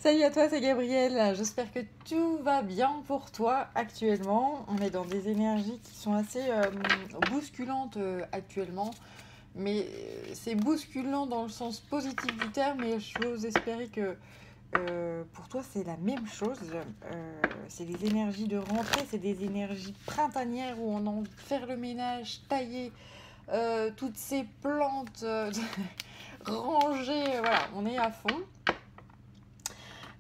Salut à toi, c'est Gabrielle. J'espère que tout va bien pour toi actuellement. On est dans des énergies qui sont assez bousculantes actuellement. Mais c'est bousculant dans le sens positif du terme et j'ose espérer que pour toi c'est la même chose. C'est des énergies de rentrée, c'est des énergies printanières où on a envie de faire le ménage, tailler toutes ces plantes, ranger. Voilà, on est à fond.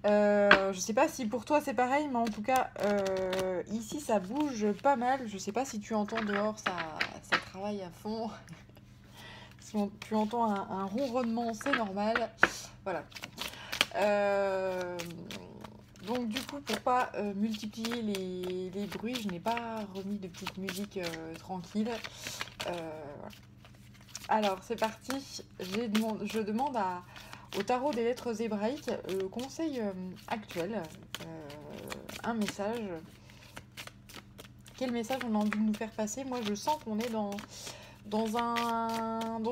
Je sais pas si pour toi c'est pareil, mais en tout cas, ici ça bouge pas mal. Je sais pas si tu entends dehors, ça travaille à fond. Si tu entends un ronronnement, c'est normal. Voilà. Euh, donc du coup, pour pas multiplier les bruits, je n'ai pas remis de petite musique tranquille. Voilà. Alors c'est parti. Je demande au tarot des lettres hébraïques le conseil actuel. Un message. Quel message on a envie de nous faire passer? Moi je sens qu'on est dans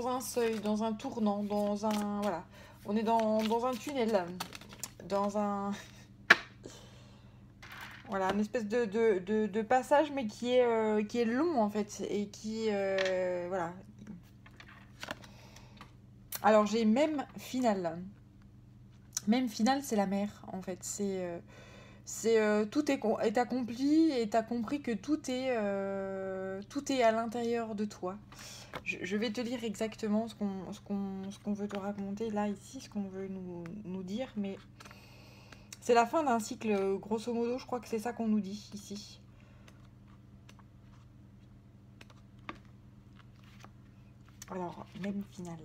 un seuil, dans un tournant, dans un. Voilà. On est dans un tunnel. Dans un. Voilà, une espèce de passage, mais qui est long en fait. Et qui. Voilà. Alors j'ai même finale. Même finale, c'est la mer en fait. Tout est accompli et tu as compris que tout est à l'intérieur de toi. Je vais te lire exactement ce qu'on veut te raconter là, ici, ce qu'on veut nous dire, mais c'est la fin d'un cycle, grosso modo, je crois que c'est ça qu'on nous dit ici. Alors, même finale.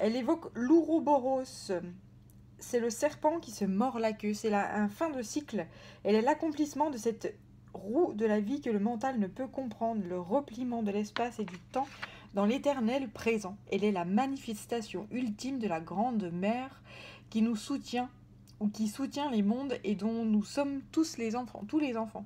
Elle évoque l'Ouroboros. C'est le serpent qui se mord la queue. C'est un fin de cycle. Elle est l'accomplissement de cette roue de la vie que le mental ne peut comprendre, le repliement de l'espace et du temps dans l'éternel présent. Elle est la manifestation ultime de la grande mère qui nous soutient ou qui soutient les mondes et dont nous sommes tous les enfants.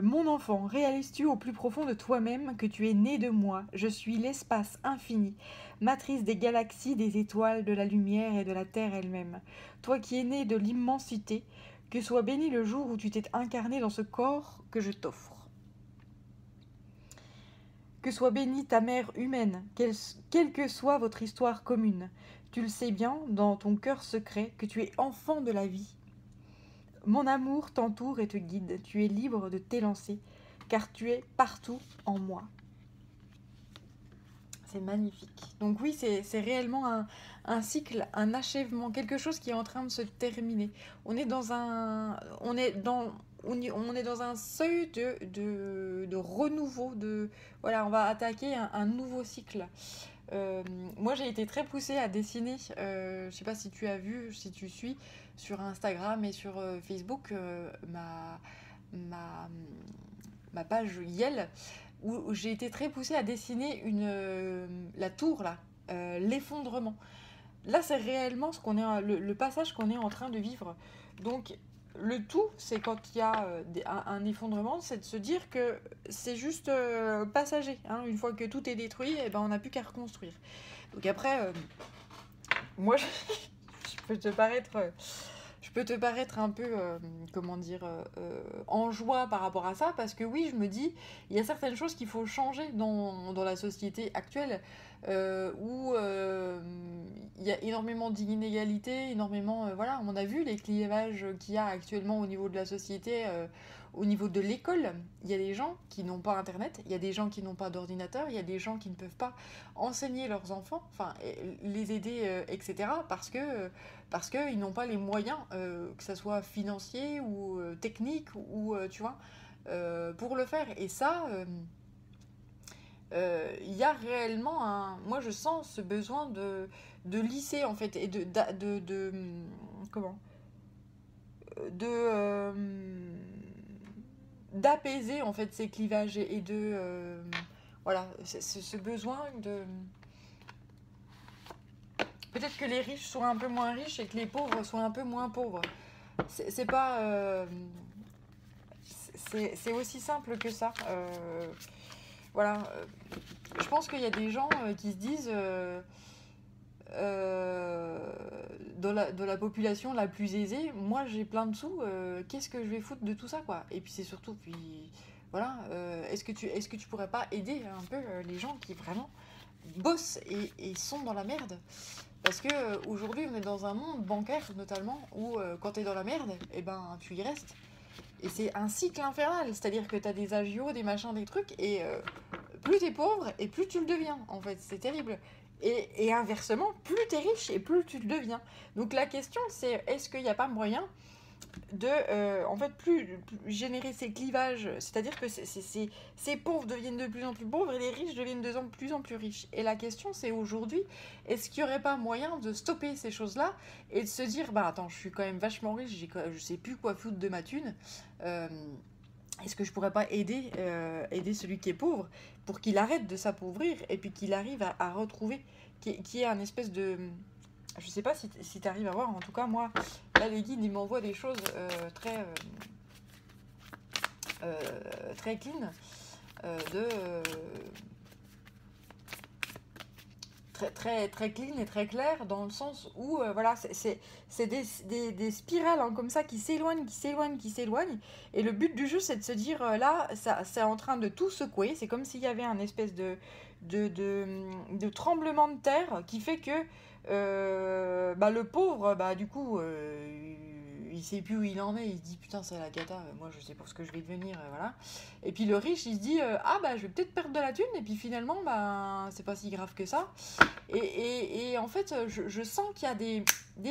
Mon enfant, réalises-tu au plus profond de toi-même que tu es né de moi? Je suis l'espace infini, matrice des galaxies, des étoiles, de la lumière et de la terre elle-même. Toi qui es né de l'immensité, que soit béni le jour où tu t'es incarné dans ce corps que je t'offre. Que soit bénie ta mère humaine, quelle que soit votre histoire commune. Tu le sais bien, dans ton cœur secret, que tu es enfant de la vie. Mon amour t'entoure et te guide. Tu es libre de t'élancer, car tu es partout en moi. C'est magnifique. Donc oui, c'est réellement un cycle, un achèvement, quelque chose qui est en train de se terminer. On est dans un, on est dans un seuil de renouveau. Voilà, on va attaquer un nouveau cycle. Moi, j'ai été très poussée à dessiner. Je sais pas si tu as vu, si tu suis sur Instagram et sur Facebook ma, ma page Yel, où j'ai été très poussée à dessiner la tour, là, l'effondrement. Là, c'est réellement le passage qu'on est en train de vivre. Donc, le tout, c'est quand il y a un effondrement, c'est de se dire que c'est juste passager. Hein. Une fois que tout est détruit, eh ben, on n'a plus qu'à reconstruire. Donc après, moi, je peux te paraître... je peux te paraître un peu, comment dire, en joie par rapport à ça, parce que oui, je me dis, il y a certaines choses qu'il faut changer dans la société actuelle, où il y a énormément d'inégalités, énormément, voilà, on a vu les clivages qu'il y a actuellement au niveau de la société, au niveau de l'école. Il y a des gens qui n'ont pas Internet, il y a des gens qui n'ont pas d'ordinateur, il y a des gens qui ne peuvent pas enseigner leurs enfants, enfin, les aider, etc., parce qu'ils n'ont pas les moyens, que ce soit financiers ou techniques, ou tu vois, pour le faire. Et ça, il y a réellement un... Moi, je sens ce besoin de lisser, en fait, et comment de... d'apaiser, en fait, ces clivages et voilà, ce besoin de... Peut-être que les riches soient un peu moins riches et que les pauvres soient un peu moins pauvres. C'est pas... c'est aussi simple que ça. Voilà. Je pense qu'il y a des gens qui se disent... dans la population la plus aisée, moi j'ai plein de sous, qu'est-ce que je vais foutre de tout ça, quoi. Et puis c'est surtout, puis voilà, est-ce que tu pourrais pas aider un peu les gens qui vraiment bossent et sont dans la merde? Parce que aujourd'hui on est dans un monde bancaire notamment où quand t'es dans la merde, et ben tu y restes. Et c'est un cycle infernal, c'est-à-dire que t'as des agios, des machins, des trucs, et plus t'es pauvre et plus tu le deviens, en fait, c'est terrible. Et inversement, plus t'es riche et plus tu le deviens. Donc la question c'est, est-ce qu'il n'y a pas moyen de, en fait, plus générer ces clivages, c'est-à-dire que ces pauvres deviennent de plus en plus pauvres et les riches deviennent de plus en plus riches. Et la question c'est aujourd'hui, est-ce qu'il n'y aurait pas moyen de stopper ces choses-là et de se dire, bah attends, je suis quand même vachement riche, je sais plus quoi foutre de ma thune, euh, est-ce que je pourrais pas aider celui qui est pauvre pour qu'il arrête de s'appauvrir et puis qu'il arrive à retrouver, qui est un espèce de... Je sais pas si tu arrives à voir, en tout cas moi, là les guides ils m'envoient des choses très clean, de... très clean et très clair dans le sens où voilà c'est des spirales hein, comme ça qui s'éloignent et le but du jeu c'est de se dire là ça c'est en train de tout secouer, c'est comme s'il y avait un espèce de tremblement de terre qui fait que bah, le pauvre bah du coup il sait plus où il en est, il se dit putain c'est la cata, moi je sais pas ce que je vais devenir, voilà. Et puis le riche il se dit ah bah je vais peut-être perdre de la thune et puis finalement bah c'est pas si grave que ça. Et en fait, je sens qu'il y a des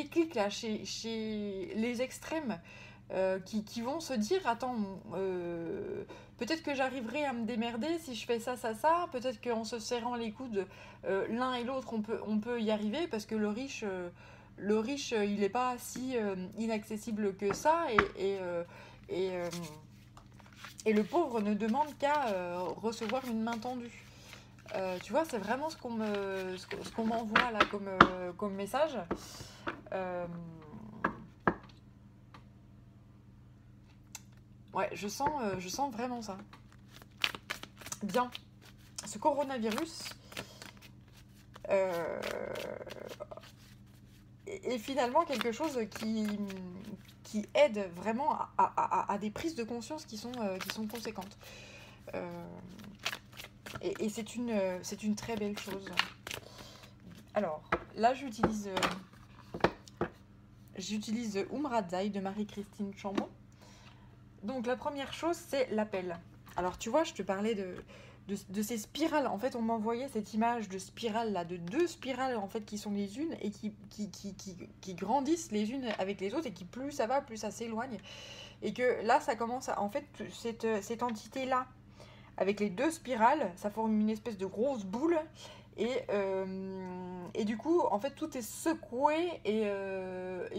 clics là chez les extrêmes qui vont se dire attends, peut-être que j'arriverai à me démerder si je fais ça, ça, ça. Peut-être qu'en se serrant les coudes, l'un et l'autre, on peut y arriver parce que le riche il n'est pas si inaccessible que ça. Et, euh, et le pauvre ne demande qu'à recevoir une main tendue. Tu vois, c'est vraiment ce qu'on m'envoie là comme message. Ouais, je sens vraiment ça. Bien. Ce coronavirus euh, est finalement quelque chose qui aide vraiment à des prises de conscience qui sont conséquentes. Euh, et c'est une très belle chose. Alors, là, j'utilise Umradzai de Marie-Christine Chambon. Donc, la première chose, c'est l'appel. Alors, tu vois, je te parlais de ces spirales. En fait, on m'envoyait cette image de spirale, là, de deux spirales, en fait, qui sont les unes et qui grandissent les unes avec les autres et qui, plus ça va, plus ça s'éloigne. Et que là, ça commence à... En fait, cette entité-là, avec les deux spirales, ça forme une espèce de grosse boule. Et du coup, en fait, tout est secoué. Et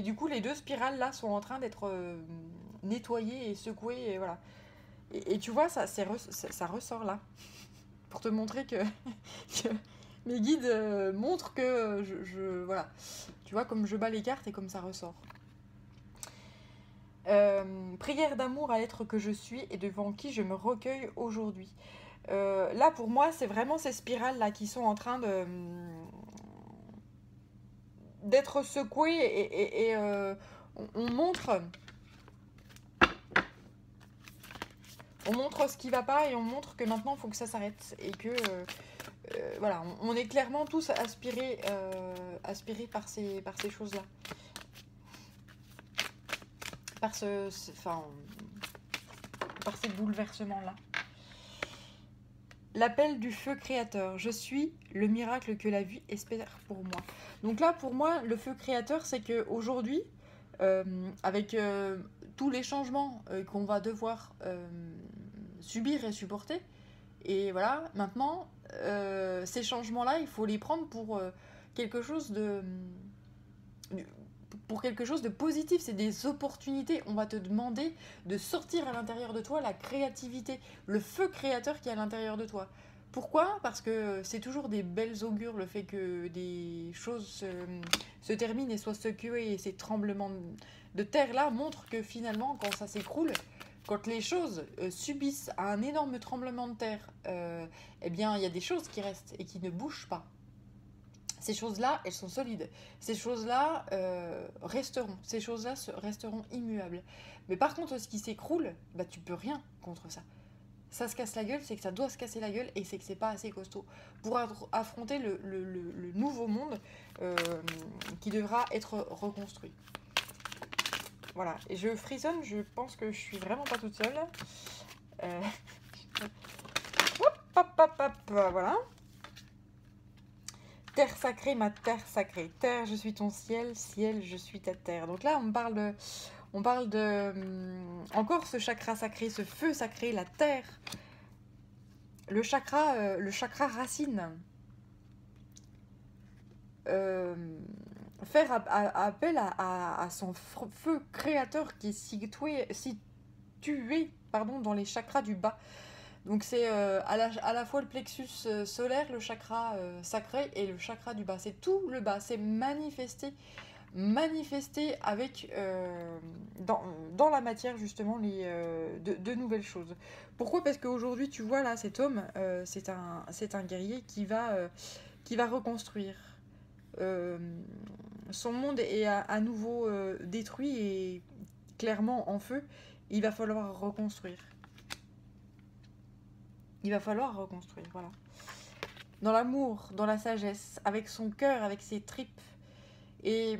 du coup, les deux spirales là sont en train d'être nettoyées et secouées. Et voilà. Et tu vois, ça ressort là. Pour te montrer que mes guides montrent que voilà. Tu vois, comme je bats les cartes et comme ça ressort. Prière d'amour à l'être que je suis et devant qui je me recueille aujourd'hui. Là, pour moi, c'est vraiment ces spirales-là qui sont en train d'être secouées et on montre ce qui va pas et on montre que maintenant, il faut que ça s'arrête. Et que, voilà, on est clairement tous aspirés par ces choses-là. Par ces bouleversements-là. L'appel du feu créateur. Je suis le miracle que la vie espère pour moi. Donc là, pour moi, le feu créateur, c'est qu'aujourd'hui, avec tous les changements qu'on va devoir subir et supporter, et voilà, maintenant, ces changements-là, il faut les prendre pour quelque chose de positif, c'est des opportunités. On va te demander de sortir à l'intérieur de toi la créativité, le feu créateur qui est à l'intérieur de toi, Pourquoi? Parce que c'est toujours des belles augures le fait que des choses se terminent et soient secouées, et ces tremblements de terre là montrent que finalement quand ça s'écroule, quand les choses subissent un énorme tremblement de terre, eh bien il y a des choses qui restent et qui ne bougent pas. Ces choses-là, elles sont solides. Ces choses-là resteront. Ces choses-là resteront immuables. Mais par contre, ce qui s'écroule, bah, tu peux rien contre ça. Ça se casse la gueule, c'est que ça doit se casser la gueule et c'est que c'est pas assez costaud pour affronter le nouveau monde qui devra être reconstruit. Voilà. Et je frissonne, je pense que je suis vraiment pas toute seule. Hop, hop, hop, hop, voilà. Terre sacrée, ma terre sacrée. Terre, je suis ton ciel, ciel, je suis ta terre. Donc là, on parle de encore ce chakra sacré, ce feu sacré, la terre. Le chakra racine. Faire appel à son feu créateur qui est situé dans les chakras du bas. Donc c'est à la fois le plexus solaire, le chakra sacré et le chakra du bas. C'est tout le bas, c'est manifester avec dans la matière justement de nouvelles choses. Pourquoi? Parce qu'aujourd'hui tu vois là cet homme, c'est un guerrier qui va reconstruire. Son monde est à nouveau détruit et clairement en feu. Il va falloir reconstruire. Il va falloir reconstruire, voilà. Dans l'amour, dans la sagesse, avec son cœur, avec ses tripes. Et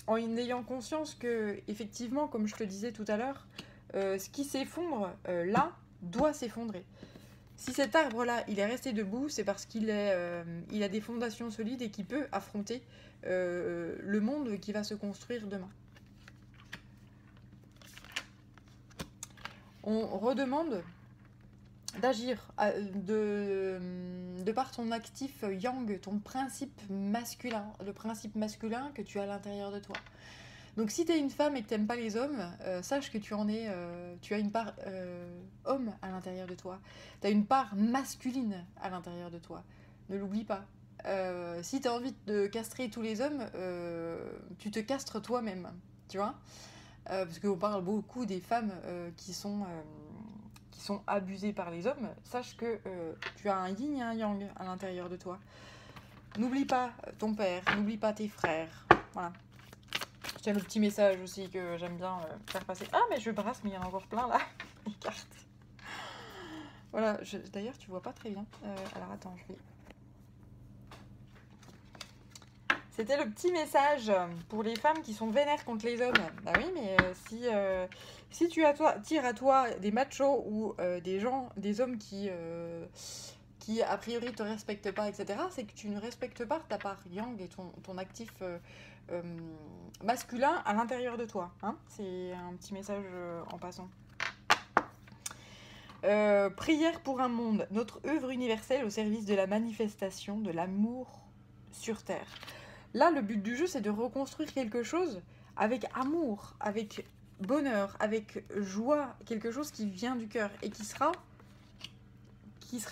en ayant conscience que, effectivement, comme je te disais tout à l'heure, ce qui s'effondre là, doit s'effondrer. Si cet arbre-là, il est resté debout, c'est parce qu'il a des fondations solides et qu'il peut affronter le monde qui va se construire demain. On redemande d'agir de par ton actif yang, ton principe masculin, le principe masculin que tu as à l'intérieur de toi. Donc si tu es une femme et que tu n'aimes pas les hommes, sache que tu as une part homme à l'intérieur de toi. Tu as une part masculine à l'intérieur de toi. Ne l'oublie pas. Si tu as envie de castrer tous les hommes, tu te castres toi-même. Tu vois, parce qu'on parle beaucoup des femmes qui sont abusées par les hommes. Sache que tu as un yin et un yang à l'intérieur de toi. N'oublie pas ton père, n'oublie pas tes frères. Voilà. Tiens, le petit message aussi que j'aime bien faire passer. Ah, mais je brasse, mais il y en a encore plein là. Les cartes. Voilà, d'ailleurs, tu vois pas très bien. Alors attends, je vais. C'était le petit message pour les femmes qui sont vénères contre les hommes. Bah oui, mais si tu tires à toi des machos ou des hommes qui a priori te respectent pas, etc., c'est que tu ne respectes pas ta part yang et ton actif masculin à l'intérieur de toi. Hein, c'est un petit message en passant. Prière pour un monde, notre œuvre universelle au service de la manifestation de l'amour sur Terre. Là, le but du jeu, c'est de reconstruire quelque chose avec amour, avec bonheur, avec joie, quelque chose qui vient du cœur et qui sera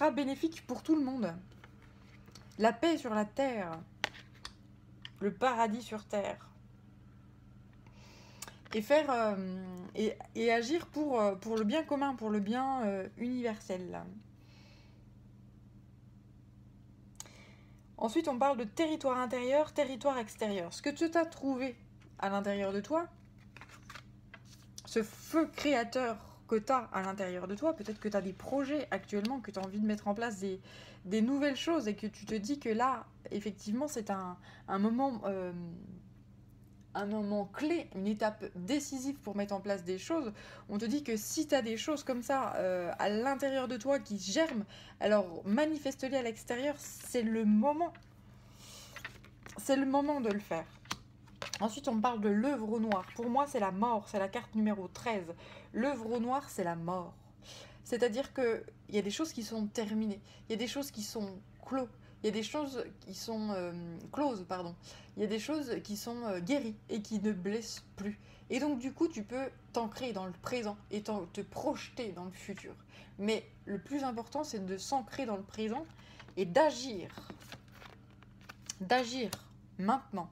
bénéfique pour tout le monde. La paix sur la terre, le paradis sur terre. Et faire et agir pour le bien commun, pour le bien universel. Ensuite, on parle de territoire intérieur, territoire extérieur. Ce que tu as trouvé à l'intérieur de toi, ce feu créateur que tu as à l'intérieur de toi, peut-être que tu as des projets actuellement, que tu as envie de mettre en place des nouvelles choses et que tu te dis que là, effectivement, c'est un moment clé, une étape décisive pour mettre en place des choses. On te dit que si tu as des choses comme ça à l'intérieur de toi qui germent, alors manifeste-les à l'extérieur, c'est le moment. C'est le moment de le faire. Ensuite, on parle de l'œuvre au noir. Pour moi, c'est la mort, c'est la carte numéro 13. L'œuvre au noir, c'est la mort. C'est-à-dire qu'il y a des choses qui sont terminées, il y a des choses qui sont clos. Il y a des choses qui sont closes, pardon. Il y a des choses qui sont guéries et qui ne blessent plus. Et donc du coup, tu peux t'ancrer dans le présent et te projeter dans le futur. Mais le plus important, c'est de s'ancrer dans le présent et d'agir. D'agir maintenant.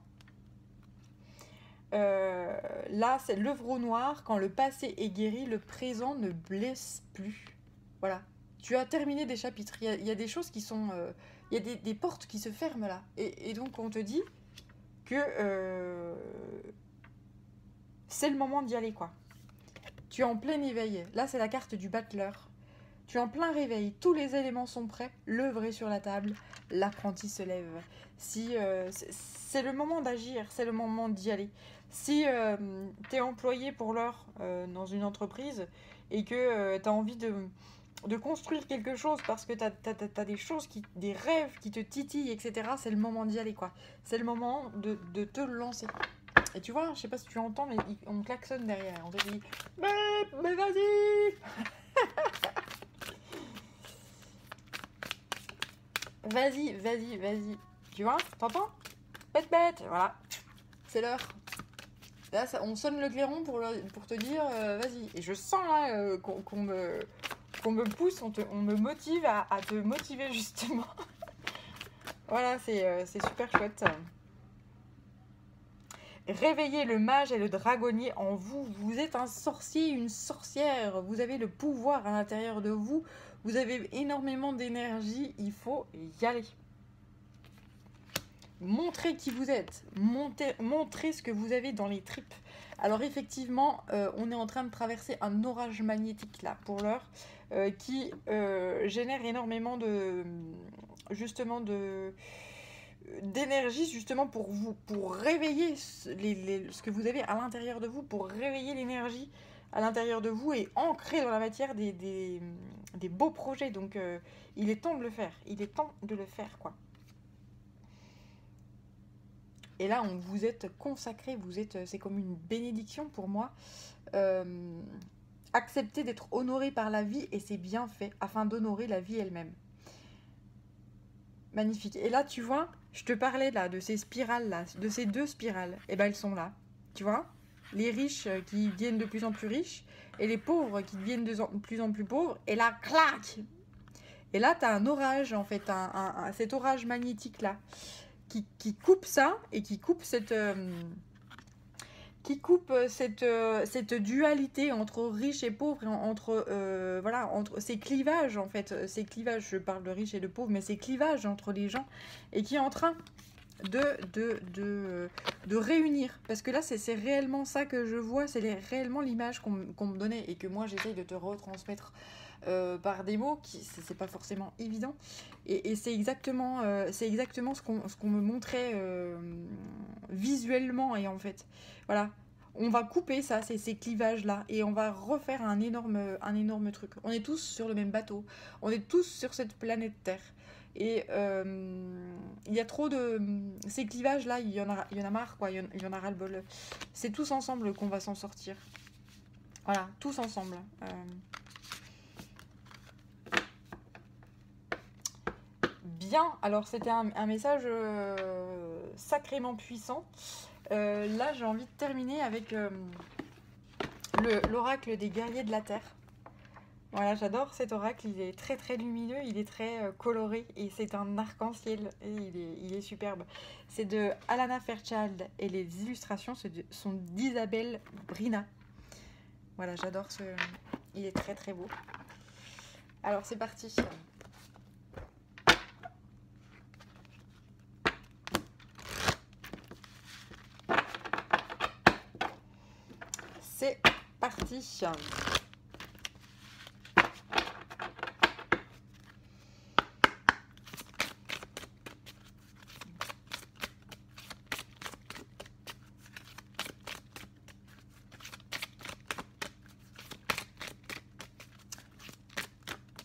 Là, c'est l'œuvre au noir. Quand le passé est guéri, le présent ne blesse plus. Voilà. Tu as terminé des chapitres. Il y a des choses qui sont... il y a des portes qui se ferment là. Et donc, on te dit que c'est le moment d'y aller, quoi. Tu es en plein éveil. Là, c'est la carte du battleur. Tu es en plein réveil. Tous les éléments sont prêts. L'œuvre est sur la table. L'apprenti se lève. Si c'est le moment d'agir, c'est le moment d'y aller. Si tu es employé pour l'heure dans une entreprise et que tu as envie de construire quelque chose parce que tu as des choses, des rêves qui te titillent, etc., c'est le moment d'y aller, quoi. C'est le moment de te lancer. Et tu vois, je sais pas si tu entends, mais on klaxonne derrière. On te dit « Mais vas-y !» Vas-y, vas-y, vas-y. Tu vois, t'entends? Bête, voilà. C'est l'heure. Là, on sonne le clairon pour te dire vas-y. Et je sens là qu'on me pousse, on me motive à te motiver justement. Voilà, c'est super chouette. Réveillez le mage et le dragonnier en vous. Vous êtes un sorcier, une sorcière. Vous avez le pouvoir à l'intérieur de vous. Vous avez énormément d'énergie. Il faut y aller. Montrez qui vous êtes. Montrez ce que vous avez dans les tripes. Alors effectivement, on est en train de traverser un orage magnétique là pour l'heure qui génère énormément d'énergie justement pour réveiller ce que vous avez à l'intérieur de vous, pour réveiller l'énergie à l'intérieur de vous et ancrer dans la matière des beaux projets. Donc il est temps de le faire. Il est temps de le faire, quoi. Et là, vous êtes consacré, c'est comme une bénédiction pour moi. Accepter d'être honoré par la vie et ses bienfaits afin d'honorer la vie elle-même. Magnifique. Et là, tu vois, je te parlais là de ces spirales-là, de ces deux spirales. Et ben, elles sont là. Tu vois, les riches qui deviennent de plus en plus riches et les pauvres qui deviennent de plus en plus pauvres. Et là, clac! Et là, tu as un orage, en fait, cet orage magnétique-là. Qui coupe ça et qui coupe cette dualité entre riches et pauvres, entre ces clivages, en fait, ces clivages, je parle de riches et de pauvres, mais ces clivages entre les gens, et qui est en train de réunir, parce que là c'est réellement ça que je vois, c'est réellement l'image qu'on me donnait et que moi j'essaye de te retransmettre par des mots, c'est pas forcément évident, et c'est exactement ce qu'on me montrait visuellement, et en fait voilà, on va couper ça, ces clivages là, et on va refaire un énorme truc. On est tous sur le même bateau, on est tous sur cette planète Terre, et il y a trop de ces clivages là, il y en a marre, quoi, il y en a ras le bol. C'est tous ensemble qu'on va s'en sortir, voilà, tous ensemble. Bien, alors c'était un message sacrément puissant. Là, j'ai envie de terminer avec l'oracle des guerriers de la Terre. Voilà, j'adore cet oracle, il est très très lumineux, il est très coloré, et c'est un arc-en-ciel, et il est superbe. C'est de Alana Fairchild, et les illustrations sont d'Isabelle Brina. Voilà, j'adore il est très très beau. Alors c'est parti. C'est parti.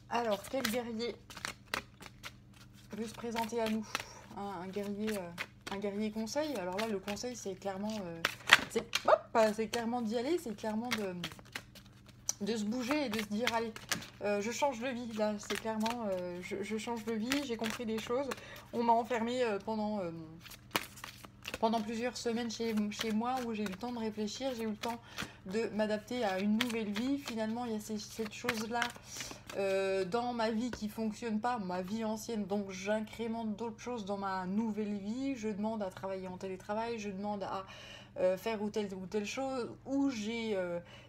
Alors, quel guerrier veut se présenter à nous? Un guerrier conseil. Alors là, le conseil, c'est clairement... c'est clairement d'y aller, c'est clairement de se bouger et de se dire, allez, je change de vie. Là, c'est clairement, je change de vie, j'ai compris des choses. On m'a enfermé pendant pendant plusieurs semaines chez moi où j'ai eu le temps de réfléchir, j'ai eu le temps de m'adapter à une nouvelle vie. Finalement, il y a cette chose-là dans ma vie qui fonctionne pas, ma vie ancienne, donc j'incrémente d'autres choses dans ma nouvelle vie. Je demande à travailler en télétravail, je demande à faire ou telle chose, où j'ai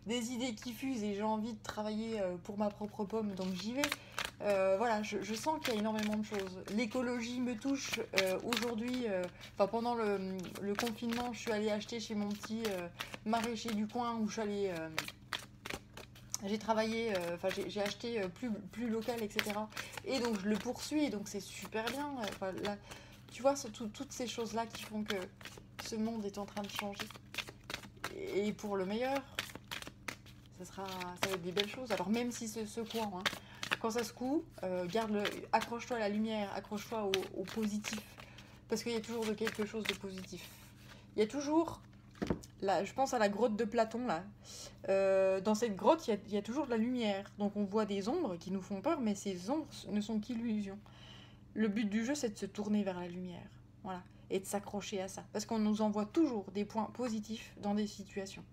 des idées qui fusent et j'ai envie de travailler pour ma propre pomme, donc j'y vais. Voilà, je sens qu'il y a énormément de choses. L'écologie me touche aujourd'hui. Pendant le confinement, je suis allée acheter chez mon petit maraîcher du coin où je suis allée. J'ai travaillé, j'ai acheté plus local, etc. Et donc je le poursuis, et donc c'est super bien. Là, tu vois, toutes ces choses-là qui font que ce monde est en train de changer. Et pour le meilleur, ça va être des belles choses. Alors même si c'est secouant, hein, quand ça secoue, accroche-toi à la lumière, accroche-toi au positif. Parce qu'il y a toujours quelque chose de positif. Il y a toujours, là, je pense à la grotte de Platon, là. Dans cette grotte, il y a toujours de la lumière. Donc on voit des ombres qui nous font peur, mais ces ombres ne sont qu'illusions. Le but du jeu, c'est de se tourner vers la lumière. Voilà. Et de s'accrocher à ça. Parce qu'on nous envoie toujours des points positifs dans des situations.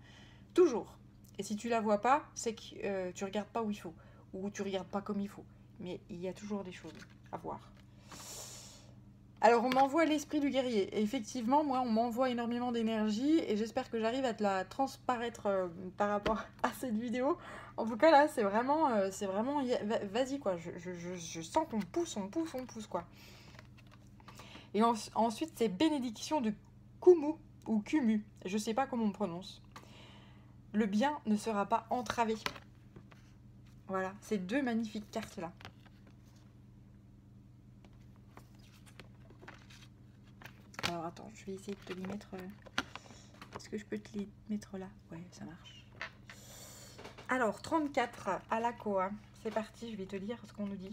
Toujours. Et si tu la vois pas, c'est que tu regardes pas où il faut. Ou tu regardes pas comme il faut. Mais il y a toujours des choses à voir. Alors on m'envoie l'esprit du guerrier. Et effectivement, moi, on m'envoie énormément d'énergie. Et j'espère que j'arrive à te la transparaître par rapport à cette vidéo. En tout cas, là, c'est vraiment... vas-y, quoi. Je sens qu'on pousse, quoi. Et ensuite, c'est bénédiction de Kumu ou Kumu. Je sais pas comment on prononce. Le bien ne sera pas entravé. Voilà, ces deux magnifiques cartes-là. Alors attends, je vais essayer de te les mettre... Est-ce que je peux te les mettre là? Ouais, ça marche. Alors, 34 à la Koa. C'est parti, je vais te lire ce qu'on nous dit.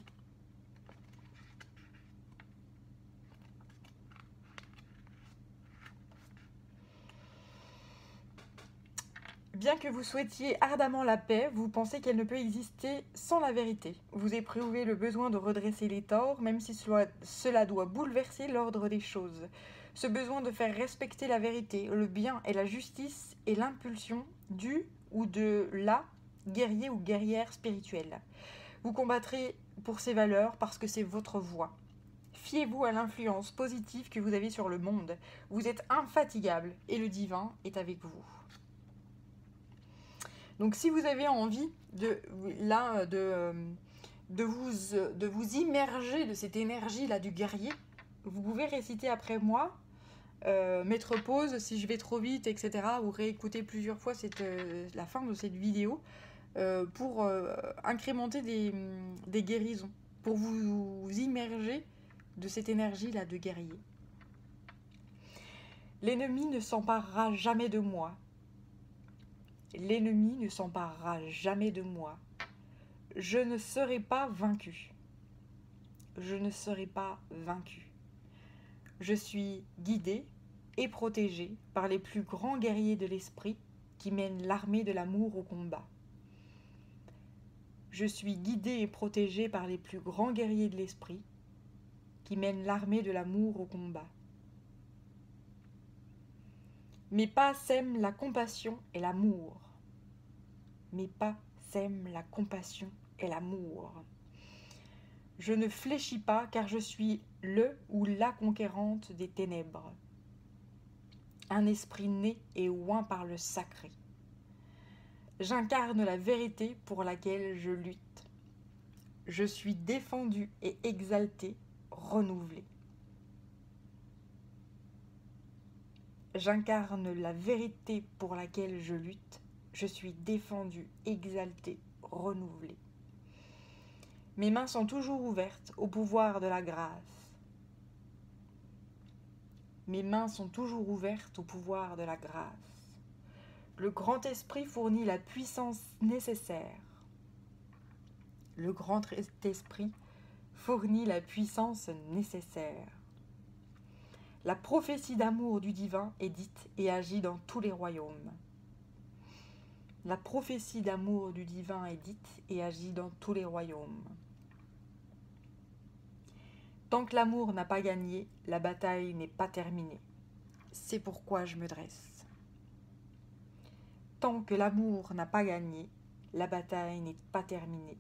Bien que vous souhaitiez ardemment la paix, vous pensez qu'elle ne peut exister sans la vérité. Vous éprouvez le besoin de redresser les torts, même si cela doit bouleverser l'ordre des choses. Ce besoin de faire respecter la vérité, le bien et la justice est l'impulsion du ou de la guerrier ou guerrière spirituelle. Vous combattrez pour ces valeurs parce que c'est votre voie. Fiez-vous à l'influence positive que vous avez sur le monde. Vous êtes infatigable et le divin est avec vous. Donc si vous avez envie de vous immerger de cette énergie-là du guerrier, vous pouvez réciter après moi, mettre pause si je vais trop vite, etc. ou réécouter plusieurs fois la fin de cette vidéo pour incrémenter des guérisons, pour vous immerger de cette énergie-là de guerrier. L'ennemi ne s'emparera jamais de moi. L'ennemi ne s'emparera jamais de moi. Je ne serai pas vaincu. Je ne serai pas vaincu. Je suis guidé et protégé par les plus grands guerriers de l'esprit qui mènent l'armée de l'amour au combat. Je suis guidé et protégé par les plus grands guerriers de l'esprit qui mènent l'armée de l'amour au combat. Mes pas sèment la compassion et l'amour. Mes pas sèment la compassion et l'amour. Je ne fléchis pas car je suis le ou la conquérante des ténèbres. Un esprit né et oint par le sacré. J'incarne la vérité pour laquelle je lutte. Je suis défendu et exalté, renouvelé. J'incarne la vérité pour laquelle je lutte. Je suis défendu, exalté, renouvelé. Mes mains sont toujours ouvertes au pouvoir de la grâce. Mes mains sont toujours ouvertes au pouvoir de la grâce. Le grand esprit fournit la puissance nécessaire. Le grand esprit fournit la puissance nécessaire. La prophétie d'amour du divin est dite et agit dans tous les royaumes. La prophétie d'amour du divin est dite et agit dans tous les royaumes. Tant que l'amour n'a pas gagné, la bataille n'est pas terminée. c'est pourquoi je me dresse. Tant que l'amour n'a pas gagné, la bataille n'est pas terminée.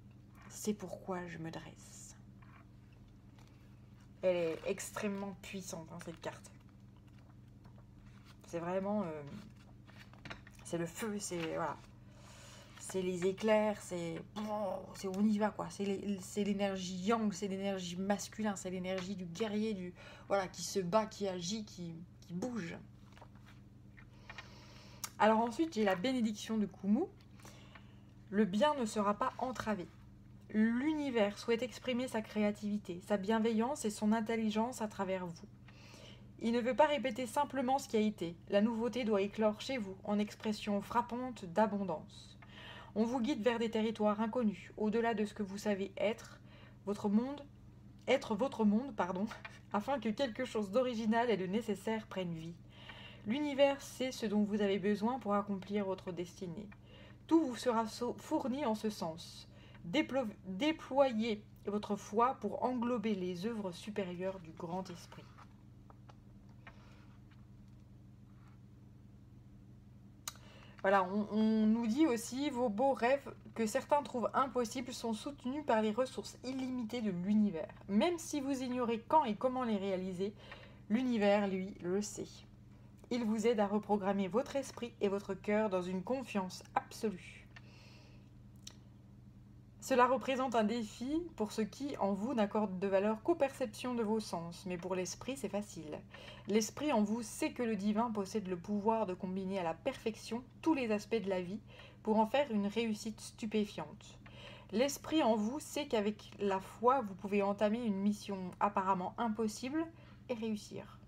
C'est pourquoi je me dresse. Elle est extrêmement puissante, hein, cette carte. C'est vraiment... c'est le feu, c'est... Voilà. C'est les éclairs, c'est... on y va, quoi. C'est l'énergie yang, c'est l'énergie masculin, c'est l'énergie du guerrier, du... Voilà, qui se bat, qui agit, qui bouge. Alors ensuite, j'ai la bénédiction de Kumu. Le bien ne sera pas entravé. L'univers souhaite exprimer sa créativité, sa bienveillance et son intelligence à travers vous. Il ne veut pas répéter simplement ce qui a été. La nouveauté doit éclore chez vous en expression frappante d'abondance. On vous guide vers des territoires inconnus, au-delà de ce que vous savez être votre monde, afin que quelque chose d'original et de nécessaire prenne vie. L'univers sait ce dont vous avez besoin pour accomplir votre destinée. Tout vous sera fourni en ce sens. Déployez votre foi pour englober les œuvres supérieures du grand esprit. Voilà, on nous dit aussi, vos beaux rêves que certains trouvent impossibles sont soutenus par les ressources illimitées de l'univers. Même si vous ignorez quand et comment les réaliser, l'univers, lui, le sait. Il vous aide à reprogrammer votre esprit et votre cœur dans une confiance absolue. Cela représente un défi pour ceux qui, en vous, n'accordent de valeur qu'aux perceptions de vos sens, mais pour l'esprit, c'est facile. L'esprit en vous sait que le divin possède le pouvoir de combiner à la perfection tous les aspects de la vie pour en faire une réussite stupéfiante. L'esprit en vous sait qu'avec la foi, vous pouvez entamer une mission apparemment impossible et réussir.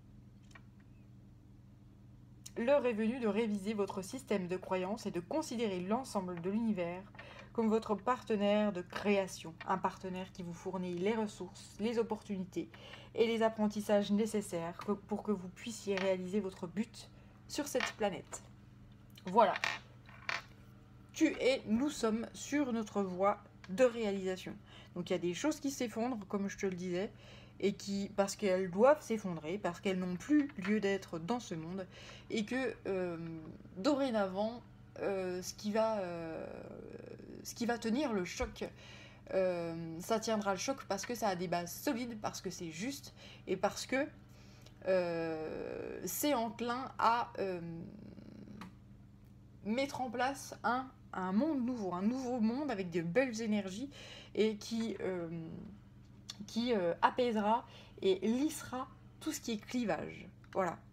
L'heure est venue de réviser votre système de croyances et de considérer l'ensemble de l'univers comme votre partenaire de création, un partenaire qui vous fournit les ressources, les opportunités et les apprentissages nécessaires pour que vous puissiez réaliser votre but sur cette planète. Voilà. Nous sommes sur notre voie de réalisation. Donc il y a des choses qui s'effondrent, comme je te le disais, et qui, parce qu'elles doivent s'effondrer, parce qu'elles n'ont plus lieu d'être dans ce monde, et que dorénavant, ce qui va tenir le choc, ça tiendra le choc parce que ça a des bases solides, parce que c'est juste, et parce que c'est enclin à mettre en place un monde nouveau, un nouveau monde avec de belles énergies et qui apaisera et lissera tout ce qui est clivage.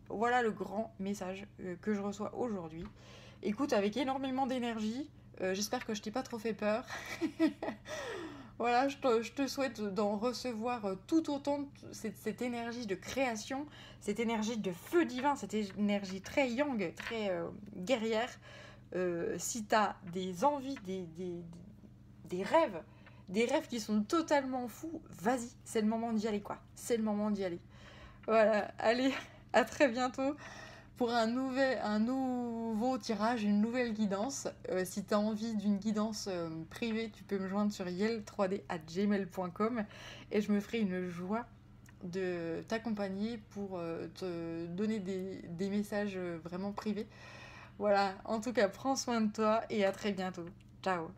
Voilà le grand message que je reçois aujourd'hui. Écoute, avec énormément d'énergie, j'espère que je t'ai pas trop fait peur. Voilà, je te souhaite d'en recevoir tout autant cette énergie de création, cette énergie de feu divin, cette énergie très yang, très guerrière. Si tu as des envies, des rêves qui sont totalement fous, vas-y, c'est le moment d'y aller, quoi. C'est le moment d'y aller. Voilà, allez, à très bientôt pour un nouveau tirage, une nouvelle guidance. Si tu as envie d'une guidance privée, tu peux me joindre sur yel3d@gmail.com et je me ferai une joie de t'accompagner pour te donner des messages vraiment privés. Voilà, en tout cas, prends soin de toi et à très bientôt. Ciao.